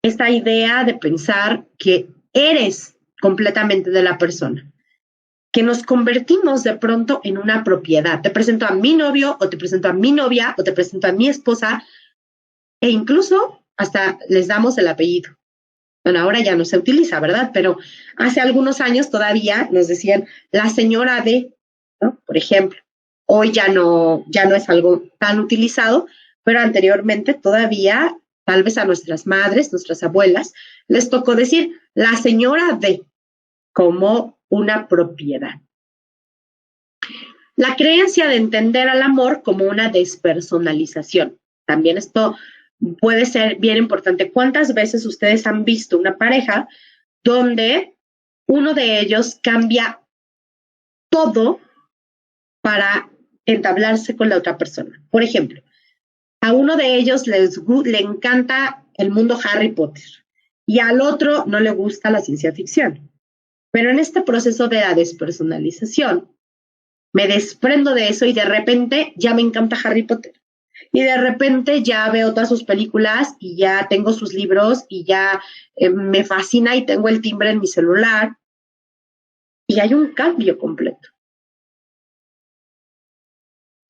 Esta idea de pensar que eres completamente de la persona, que nos convertimos de pronto en una propiedad. Te presento a mi novio, o te presento a mi novia, o te presento a mi esposa, e incluso hasta les damos el apellido. Bueno, ahora ya no se utiliza, ¿verdad? Pero hace algunos años todavía nos decían la señora de, ¿no? Por ejemplo. Hoy ya no es algo tan utilizado, pero anteriormente todavía, tal vez a nuestras madres, nuestras abuelas, les tocó decir la señora de, como una propiedad. La creencia de entender al amor como una despersonalización. También esto puede ser bien importante. ¿Cuántas veces ustedes han visto una pareja donde uno de ellos cambia todo para entablarse con la otra persona? Por ejemplo, a uno de ellos le encanta el mundo Harry Potter y al otro no le gusta la ciencia ficción. Pero en este proceso de la despersonalización, me desprendo de eso y de repente ya me encanta Harry Potter. Y de repente ya veo todas sus películas y ya tengo sus libros y ya me fascina y tengo el timbre en mi celular. y hay un cambio completo.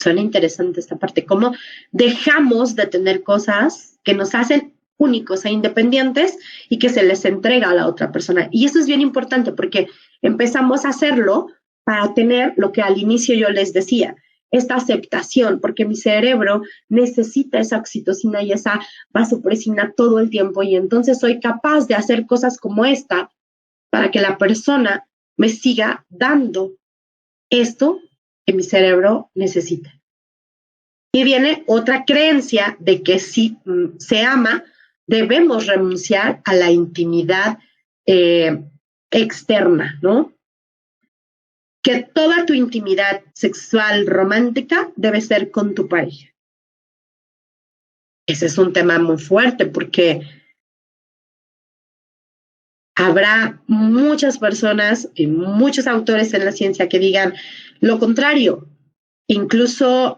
Suena interesante esta parte, cómo dejamos de tener cosas que nos hacen únicos e independientes y que se les entrega a la otra persona. Y eso es bien importante porque empezamos a hacerlo para tener lo que al inicio yo les decía, esta aceptación, porque mi cerebro necesita esa oxitocina y esa vasopresina todo el tiempo, y entonces soy capaz de hacer cosas como esta para que la persona me siga dando esto que mi cerebro necesita. Y viene otra creencia de que si se ama, debemos renunciar a la intimidad externa, ¿no? Que toda tu intimidad sexual romántica debe ser con tu pareja. Ese es un tema muy fuerte porque habrá muchas personas y muchos autores en la ciencia que digan lo contrario. Incluso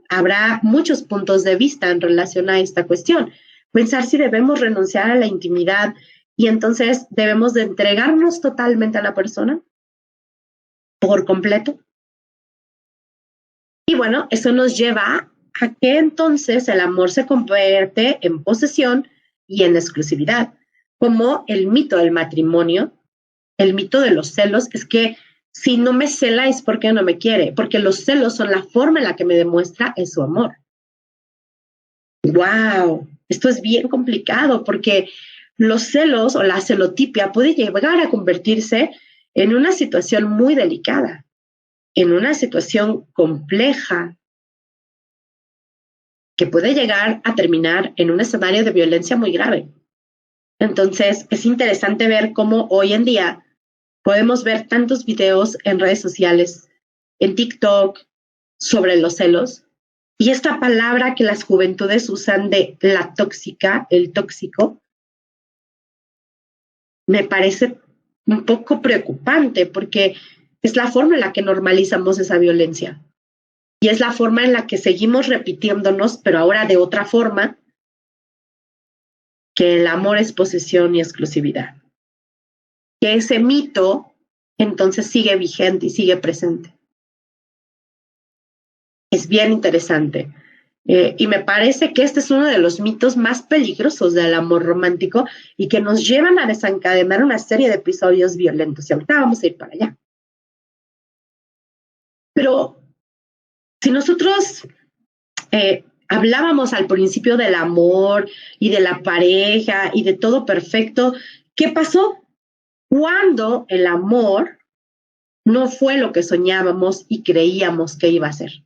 habrá muchos puntos de vista en relación a esta cuestión. Pensar si debemos renunciar a la intimidad y entonces debemos de entregarnos totalmente a la persona por completo. Y bueno, eso nos lleva a que entonces el amor se convierte en posesión y en exclusividad, como el mito del matrimonio, el mito de los celos, es que si no me cela es porque no me quiere, porque los celos son la forma en la que me demuestra su amor. ¡Wow! Esto es bien complicado porque los celos o la celotipia puede llegar a convertirse en una situación muy delicada, en una situación compleja, que puede llegar a terminar en un escenario de violencia muy grave. Entonces, es interesante ver cómo hoy en día podemos ver tantos videos en redes sociales, en TikTok, sobre los celos, y esta palabra que las juventudes usan de la tóxica, el tóxico, me parece un poco preocupante porque es la forma en la que normalizamos esa violencia. Y es la forma en la que seguimos repitiéndonos, pero ahora de otra forma, que el amor es posesión y exclusividad. Que ese mito entonces sigue vigente y sigue presente. Es bien interesante. Y me parece que este es uno de los mitos más peligrosos del amor romántico y que nos llevan a desencadenar una serie de episodios violentos. Y ahorita vamos a ir para allá. Pero si nosotros hablábamos al principio del amor y de la pareja y de todo perfecto, ¿qué pasó? Cuando el amor no fue lo que soñábamos y creíamos que iba a ser.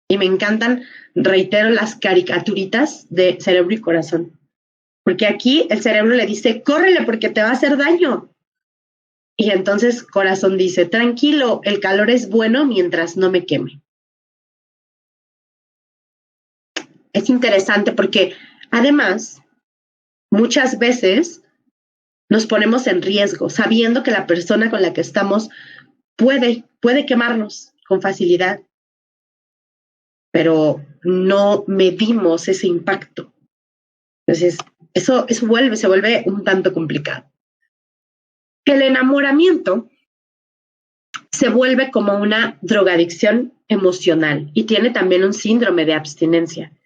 Y me encantan, reitero, las caricaturitas de Cerebro y Corazón. Porque aquí el cerebro le dice, córrele porque te va a hacer daño. Y entonces Corazón dice, tranquilo, el calor es bueno mientras no me queme. Es interesante porque además, muchas veces nos ponemos en riesgo, sabiendo que la persona con la que estamos puede quemarnos con facilidad, pero no medimos ese impacto. Entonces, eso se vuelve un tanto complicado. El enamoramiento se vuelve como una drogadicción emocional y tiene también un síndrome de abstinencia.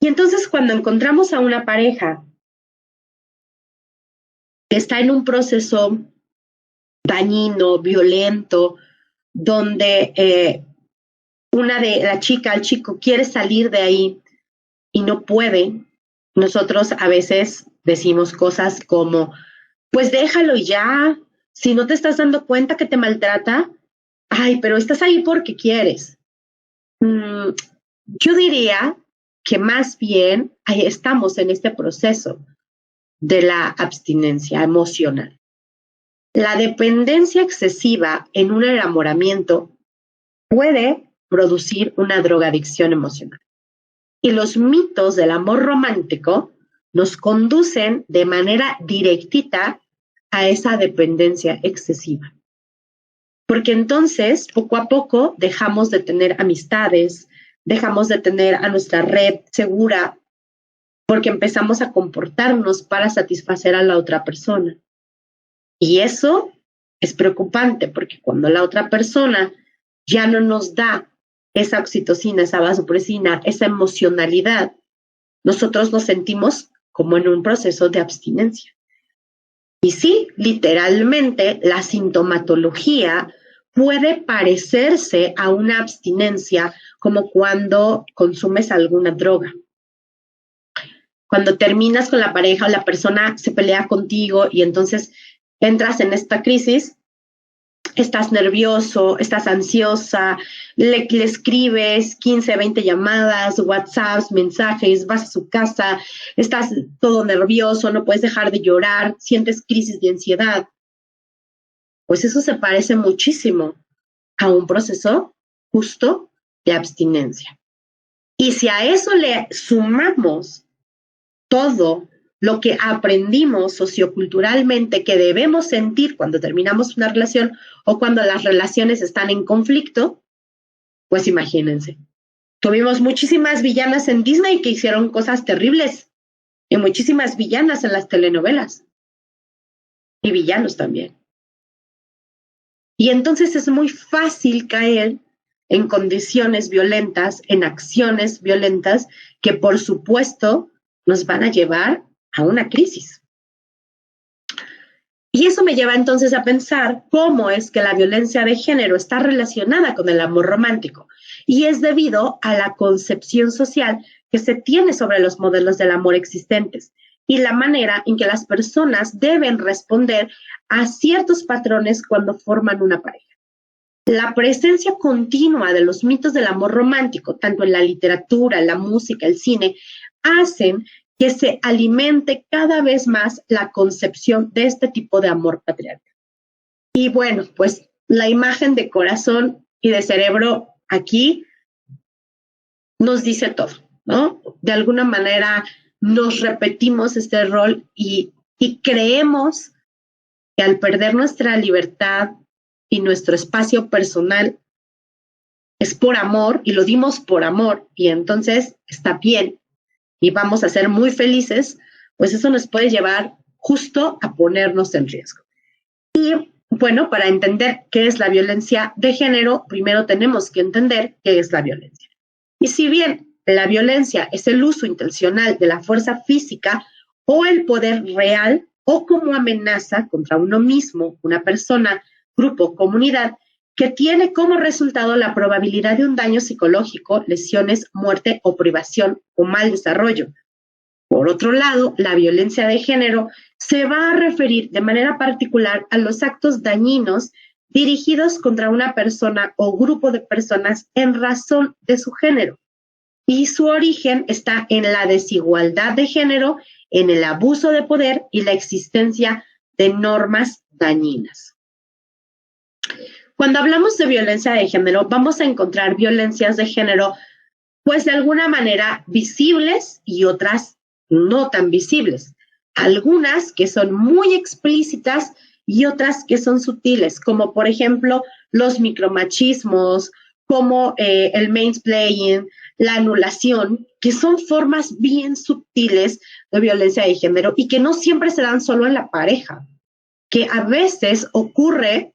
Y entonces cuando encontramos a una pareja que está en un proceso dañino, violento, donde la chica, el chico quiere salir de ahí y no puede, nosotros a veces decimos cosas como, pues déjalo ya, si no te estás dando cuenta que te maltrata, ay, pero estás ahí porque quieres. Yo diría que más bien ahí estamos en este proceso de la abstinencia emocional. La dependencia excesiva en un enamoramiento puede producir una drogadicción emocional. Y los mitos del amor romántico nos conducen de manera directita a esa dependencia excesiva. Porque entonces, poco a poco, dejamos de tener amistades, dejamos de tener a nuestra red segura, porque empezamos a comportarnos para satisfacer a la otra persona. Y eso es preocupante porque cuando la otra persona ya no nos da esa oxitocina, esa vasopresina, esa emocionalidad, nosotros nos sentimos como en un proceso de abstinencia. Y sí, literalmente la sintomatología puede parecerse a una abstinencia como cuando consumes alguna droga. Cuando terminas con la pareja o la persona se pelea contigo y entonces entras en esta crisis, estás nervioso, estás ansiosa, le escribes 15, 20 llamadas, WhatsApps, mensajes, vas a su casa, estás todo nervioso, no puedes dejar de llorar, sientes crisis de ansiedad. Pues eso se parece muchísimo a un proceso justo de abstinencia. Y si a eso le sumamos todo lo que aprendimos socioculturalmente que debemos sentir cuando terminamos una relación o cuando las relaciones están en conflicto, pues imagínense. Tuvimos muchísimas villanas en Disney que hicieron cosas terribles y muchísimas villanas en las telenovelas y villanos también. Y entonces es muy fácil caer en condiciones violentas, en acciones violentas que por supuesto nos van a llevar a una crisis. Y eso me lleva entonces a pensar cómo es que la violencia de género está relacionada con el amor romántico. Y es debido a la concepción social que se tiene sobre los modelos del amor existentes y la manera en que las personas deben responder a ciertos patrones cuando forman una pareja. La presencia continua de los mitos del amor romántico, tanto en la literatura, la música, el cine, hacen que se alimente cada vez más la concepción de este tipo de amor patriarcal. Y bueno, pues la imagen de corazón y de cerebro aquí nos dice todo, ¿no? De alguna manera nos repetimos este rol y creemos que al perder nuestra libertad y nuestro espacio personal es por amor y lo dimos por amor y entonces está bien y vamos a ser muy felices, pues eso nos puede llevar justo a ponernos en riesgo. Y bueno, para entender qué es la violencia de género, primero tenemos que entender qué es la violencia. Y si bien la violencia es el uso intencional de la fuerza física o el poder real o como amenaza contra uno mismo, una persona, grupo, comunidad, que tiene como resultado la probabilidad de un daño psicológico, lesiones, muerte o privación o mal desarrollo. Por otro lado, la violencia de género se va a referir de manera particular a los actos dañinos dirigidos contra una persona o grupo de personas en razón de su género. Y su origen está en la desigualdad de género, en el abuso de poder y la existencia de normas dañinas. Cuando hablamos de violencia de género, vamos a encontrar violencias de género, pues de alguna manera visibles y otras no tan visibles. Algunas que son muy explícitas y otras que son sutiles, como por ejemplo los micromachismos, como el mansplaining, la anulación, que son formas bien sutiles de violencia de género y que no siempre se dan solo en la pareja, que a veces ocurre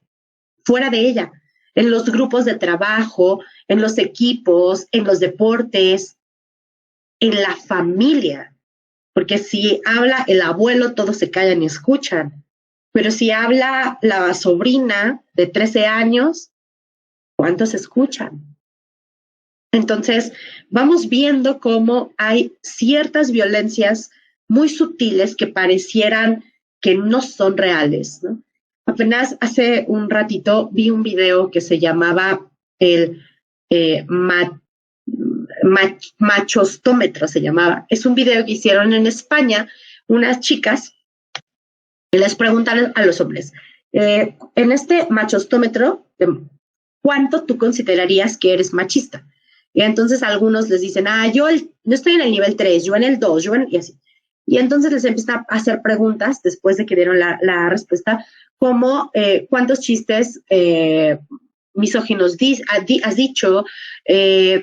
fuera de ella, en los grupos de trabajo, en los equipos, en los deportes, en la familia. Porque si habla el abuelo, todos se callan y escuchan. Pero si habla la sobrina de 13 años, ¿cuántos escuchan? Entonces, vamos viendo cómo hay ciertas violencias muy sutiles que parecieran que no son reales, ¿no? Apenas hace un ratito vi un video que se llamaba el machostómetro, se llamaba. Es un video que hicieron en España unas chicas y les preguntaron a los hombres, en este machostómetro, ¿cuánto tú considerarías que eres machista? Y entonces algunos les dicen, yo estoy en el nivel 3, yo en el 2, y así. Y entonces les empiezan a hacer preguntas después de que dieron la respuesta, como cuántos chistes misóginos has dicho,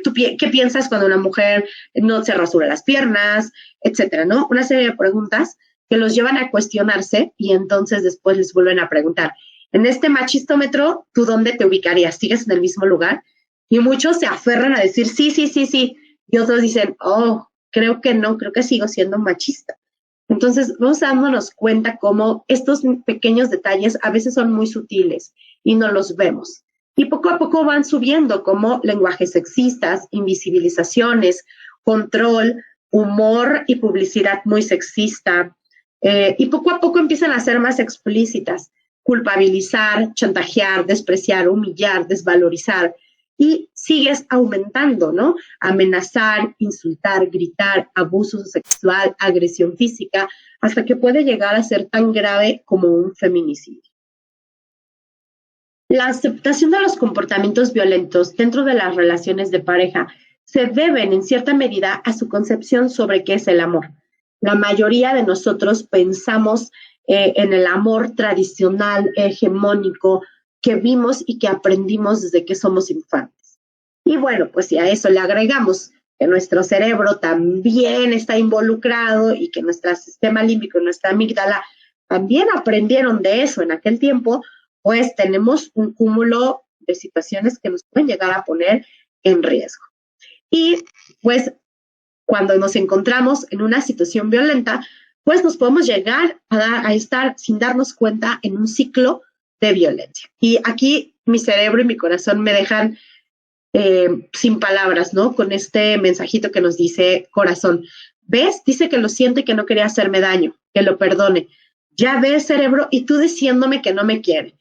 ¿tú qué piensas cuando una mujer no se rasura las piernas, etcétera, ¿no? Una serie de preguntas que los llevan a cuestionarse y entonces después les vuelven a preguntar, En este machistómetro, ¿tú dónde te ubicarías? ¿Sigues en el mismo lugar? Y muchos se aferran a decir sí, sí, sí, sí. Y otros dicen, oh, creo que no, creo que sigo siendo machista. Entonces, vamos dándonos cuenta cómo estos pequeños detalles a veces son muy sutiles y no los vemos. Y poco a poco van subiendo como lenguajes sexistas, invisibilizaciones, control, humor y publicidad muy sexista. Y poco a poco empiezan a ser más explícitas. Culpabilizar, chantajear, despreciar, humillar, desvalorizar. Y sigues aumentando, ¿no? Amenazar, insultar, gritar, abuso sexual, agresión física, hasta que puede llegar a ser tan grave como un feminicidio. La aceptación de los comportamientos violentos dentro de las relaciones de pareja se deben en cierta medida a su concepción sobre qué es el amor. La mayoría de nosotros pensamos en el amor tradicional, hegemónico, que vimos y que aprendimos desde que somos infantes. Y bueno, pues si a eso le agregamos que nuestro cerebro también está involucrado y que nuestro sistema límbico, nuestra amígdala, también aprendieron de eso en aquel tiempo, pues tenemos un cúmulo de situaciones que nos pueden llegar a poner en riesgo. Y pues cuando nos encontramos en una situación violenta, pues nos podemos llegar a estar sin darnos cuenta en un ciclo de violencia. Y aquí mi cerebro y mi corazón me dejan sin palabras, ¿no? Con este mensajito que nos dice corazón. ¿Ves? Dice que lo siente y que no quería hacerme daño, que lo perdone. Ya ves, cerebro, y tú diciéndome que no me quiere.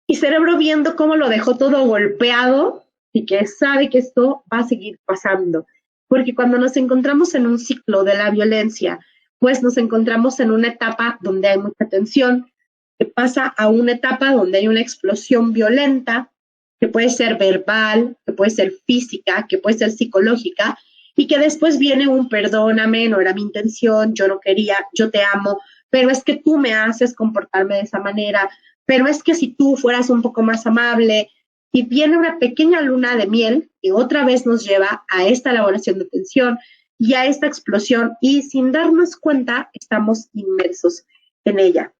Y cerebro viendo cómo lo dejó todo golpeado y que sabe que esto va a seguir pasando. Porque cuando nos encontramos en un ciclo de la violencia, pues nos encontramos en una etapa donde hay mucha tensión, que pasa a una etapa donde hay una explosión violenta, que puede ser verbal, que puede ser física, que puede ser psicológica, y que después viene un perdóname, no era mi intención, yo no quería, yo te amo, pero es que tú me haces comportarme de esa manera, pero es que si tú fueras un poco más amable, y viene una pequeña luna de miel que otra vez nos lleva a esta elaboración de tensión y a esta explosión, y sin darnos cuenta estamos inmersos en ella.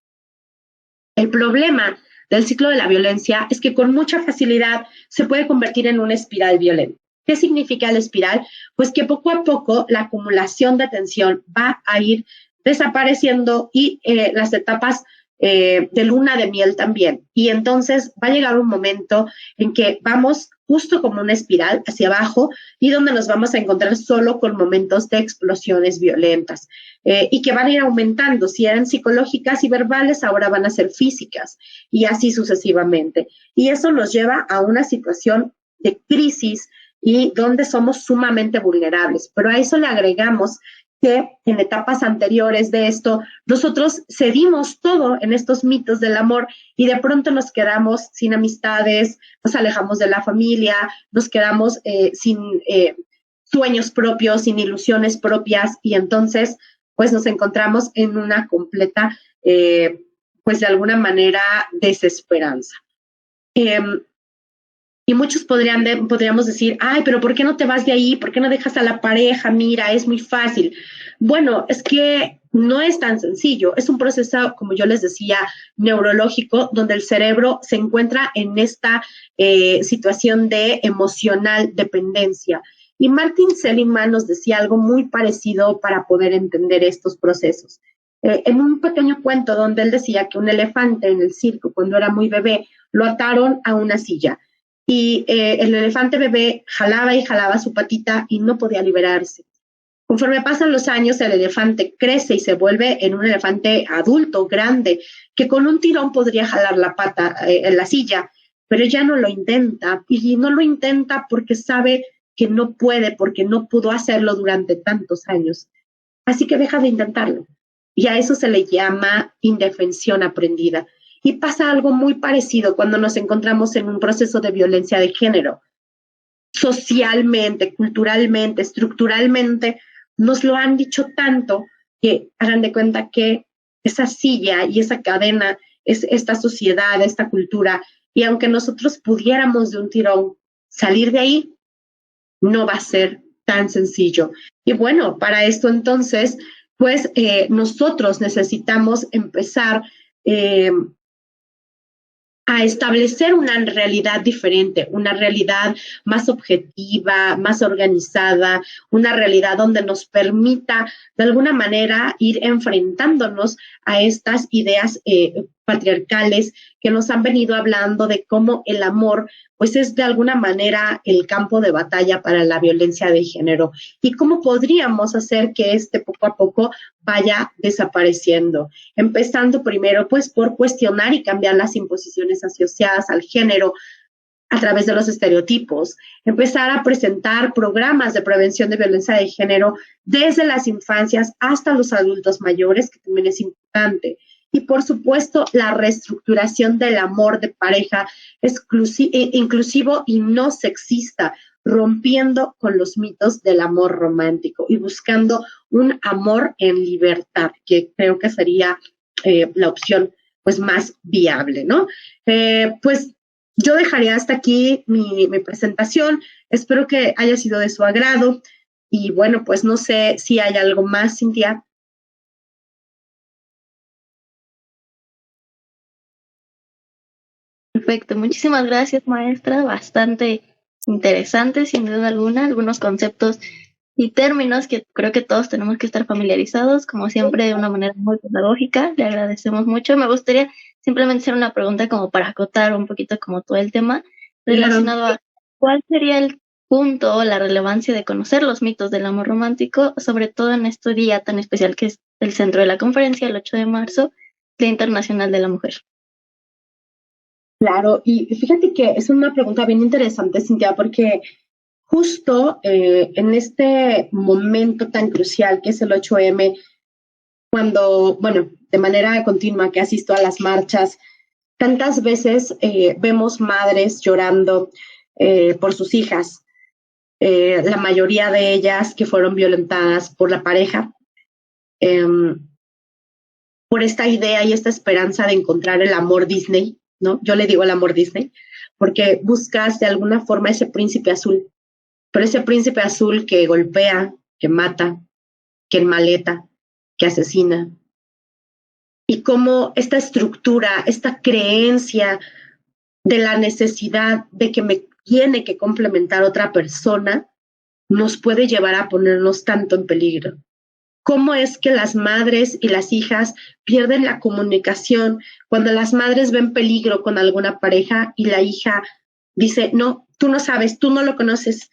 El problema del ciclo de la violencia es que con mucha facilidad se puede convertir en una espiral violenta. ¿Qué significa la espiral? Pues que poco a poco la acumulación de tensión va a ir desapareciendo y las etapas de luna de miel también. Y entonces va a llegar un momento en que vamos justo como una espiral hacia abajo y donde nos vamos a encontrar solo con momentos de explosiones violentas y que van a ir aumentando. Si eran psicológicas y verbales, ahora van a ser físicas y así sucesivamente. Y eso nos lleva a una situación de crisis y donde somos sumamente vulnerables. Pero a eso le agregamos que en etapas anteriores de esto, nosotros cedimos todo en estos mitos del amor y de pronto nos quedamos sin amistades, nos alejamos de la familia, nos quedamos sin sueños propios, sin ilusiones propias y entonces pues nos encontramos en una completa, pues de alguna manera, desesperanza. Y muchos podríamos decir, ay, pero ¿por qué no te vas de ahí? ¿Por qué no dejas a la pareja? Mira, es muy fácil. Bueno, es que no es tan sencillo. Es un proceso, como yo les decía, neurológico, donde el cerebro se encuentra en esta situación de emocional dependencia. Y Martin Seligman nos decía algo muy parecido para poder entender estos procesos. En un pequeño cuento donde él decía que un elefante en el circo, cuando era muy bebé, lo ataron a una silla. Y el elefante bebé jalaba y jalaba su patita y no podía liberarse. Conforme pasan los años, el elefante crece y se vuelve en un elefante adulto, grande, que con un tirón podría jalar la pata en la silla, pero ya no lo intenta. Y no lo intenta porque sabe que no puede, porque no pudo hacerlo durante tantos años. Así que deja de intentarlo. Y a eso se le llama indefensión aprendida. Y pasa algo muy parecido cuando nos encontramos en un proceso de violencia de género. Socialmente, culturalmente, estructuralmente, nos lo han dicho tanto que hagan de cuenta que esa silla y esa cadena es esta sociedad, esta cultura, y aunque nosotros pudiéramos de un tirón salir de ahí, no va a ser tan sencillo. Y bueno, para esto entonces, pues nosotros necesitamos empezar a establecer una realidad diferente, una realidad más objetiva, más organizada, una realidad donde nos permita de alguna manera ir enfrentándonos a estas ideas patriarcales que nos han venido hablando de cómo el amor pues es de alguna manera el campo de batalla para la violencia de género y cómo podríamos hacer que poco a poco vaya desapareciendo, empezando primero pues por cuestionar y cambiar las imposiciones asociadas al género a través de los estereotipos, empezar a presentar programas de prevención de violencia de género desde las infancias hasta los adultos mayores, que también es importante. Y por supuesto, la reestructuración del amor de pareja inclusivo y no sexista, rompiendo con los mitos del amor romántico y buscando un amor en libertad, que creo que sería la opción pues más viable, ¿no? Pues yo dejaría hasta aquí mi presentación. Espero que haya sido de su agrado. Y bueno, pues no sé si hay algo más, Cintia. Perfecto, muchísimas gracias, maestra. Bastante interesante, sin duda alguna, algunos conceptos y términos que creo que todos tenemos que estar familiarizados, como siempre, de una manera muy pedagógica. Le agradecemos mucho. Me gustaría simplemente hacer una pregunta como para acotar un poquito como todo el tema relacionado a cuál sería el punto o la relevancia de conocer los mitos del amor romántico, sobre todo en este día tan especial que es el centro de la conferencia, el 8 de marzo, Día Internacional de la Mujer. Claro, y fíjate que es una pregunta bien interesante, Cintia, porque justo en este momento tan crucial que es el 8M, cuando, bueno, de manera continua que asisto a las marchas, tantas veces vemos madres llorando por sus hijas, la mayoría de ellas que fueron violentadas por la pareja, por esta idea y esta esperanza de encontrar el amor Disney, ¿no? Yo le digo el amor Disney, porque buscas de alguna forma ese príncipe azul, pero ese príncipe azul que golpea, que mata, que enmaleta, que asesina. Y cómo esta estructura, esta creencia de la necesidad de que me tiene que complementar otra persona, nos puede llevar a ponernos tanto en peligro. ¿Cómo es que las madres y las hijas pierden la comunicación cuando las madres ven peligro con alguna pareja y la hija dice, no, tú no sabes, tú no lo conoces?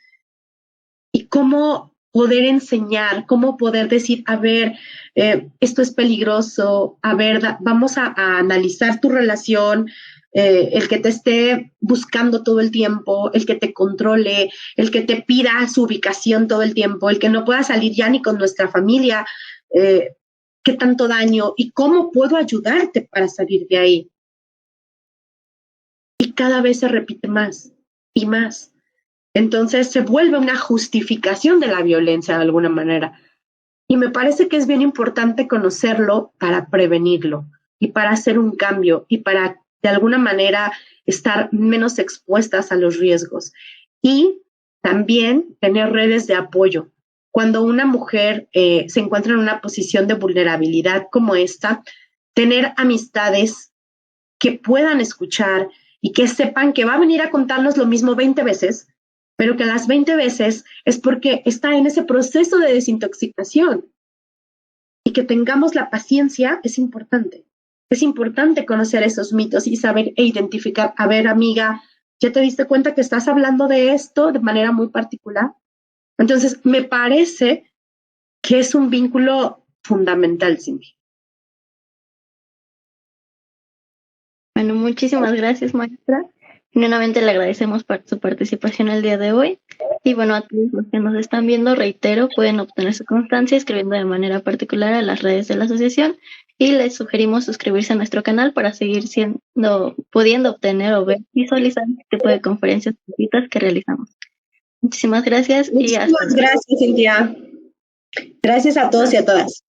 Y cómo poder enseñar, cómo poder decir, a ver, esto es peligroso, a ver, vamos a analizar tu relación, el que te esté buscando todo el tiempo, el que te controle, el que te pida su ubicación todo el tiempo, el que no pueda salir ya ni con nuestra familia, qué tanto daño y cómo puedo ayudarte para salir de ahí. Y cada vez se repite más y más. Entonces se vuelve una justificación de la violencia de alguna manera. Y me parece que es bien importante conocerlo para prevenirlo y para hacer un cambio y para de alguna manera estar menos expuestas a los riesgos. Y también tener redes de apoyo. Cuando una mujer se encuentra en una posición de vulnerabilidad como esta, tener amistades que puedan escuchar y que sepan que va a venir a contarnos lo mismo 20 veces, pero que las 20 veces es porque está en ese proceso de desintoxicación. Y que tengamos la paciencia es importante. Es importante conocer esos mitos y saber e identificar, a ver, amiga, ¿ya te diste cuenta que estás hablando de esto de manera muy particular? Entonces, me parece que es un vínculo fundamental, Cindy. Bueno, muchísimas gracias, maestra. Genuinamente le agradecemos por su participación el día de hoy. Y bueno, a todos los que nos están viendo, reitero, pueden obtener su constancia escribiendo de manera particular a las redes de la asociación y les sugerimos suscribirse a nuestro canal para seguir pudiendo obtener o ver, visualizar este tipo de conferencias gratuitas que realizamos. Muchísimas gracias. Muchísimas gracias, Cintia. Gracias a todos y a todas.